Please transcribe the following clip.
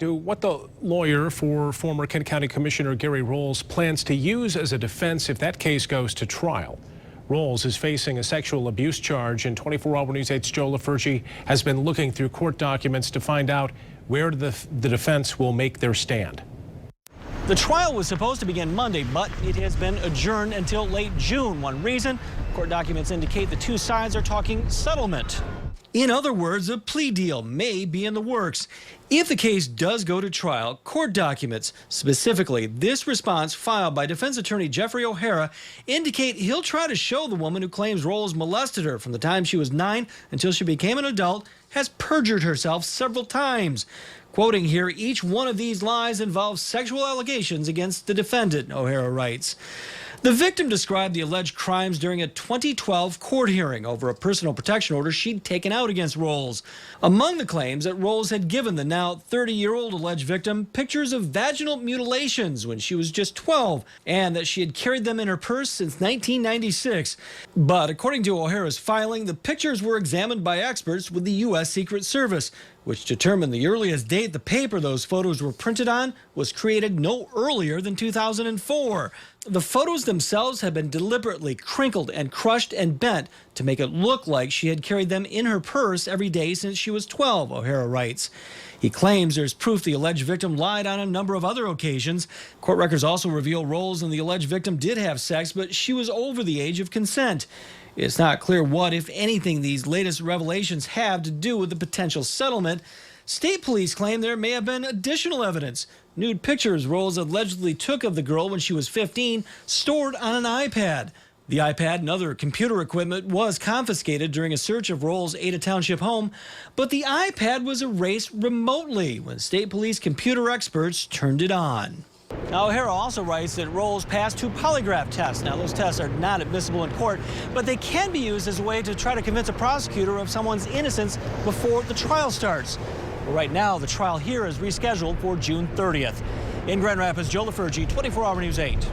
What the lawyer for former Kent County Commissioner Gary Rolls plans to use as a defense if that case goes to trial. Rolls is facing a sexual abuse charge, and 24 Hour News 8's Joe LaFurgey has been looking through court documents to find out where the defense will make their stand. The trial was supposed to begin Monday, but it has been adjourned until late June. One reason, court documents indicate the two sides are talking settlement. In other words, a plea deal may be in the works. If the case does go to trial, court documents, specifically this response filed by defense attorney Jeffrey O'Hara, indicate he'll try to show the woman who claims Rolls molested her from the time she was 9 until she became an adult has perjured herself several times. Quoting here, each one of these lies involves sexual allegations against the defendant, O'Hara writes. The victim described the alleged crimes during a 2012 court hearing over a personal protection order she'd taken out against Rolls. Among the claims that Rolls had given the now 30-year-old alleged victim pictures of vaginal mutilations when she was just 12, and that she had carried them in her purse since 1996. But according to O'Hara's filing, the pictures were examined by experts with the U.S. Secret Service, which determined the earliest date the paper those photos were printed on was created no earlier than 2004. The photos themselves had been deliberately crinkled and crushed and bent to make it look like she had carried them in her purse every day since she was 12, O'Hara writes. He claims there's proof the alleged victim lied on a number of other occasions. Court records also reveal Rolls and the alleged victim did have sex, but she was over the age of consent. It's not clear what, if anything, these latest revelations have to do with the potential settlement. State police claim there may have been additional evidence. Nude pictures Rolls allegedly took of the girl when she was 15, stored on an iPad. The iPad and other computer equipment was confiscated during a search of Rolls' Ada Township home, but the iPad was erased remotely when state police computer experts turned it on. Now, O'Hara also writes that Rolls passed 2 polygraph tests. Now, those tests are not admissible in court, but they can be used as a way to try to convince a prosecutor of someone's innocence before the trial starts. Right now, the trial here is rescheduled for June 30th. In Grand Rapids, Joe LaFurgey, 24 Hour News 8.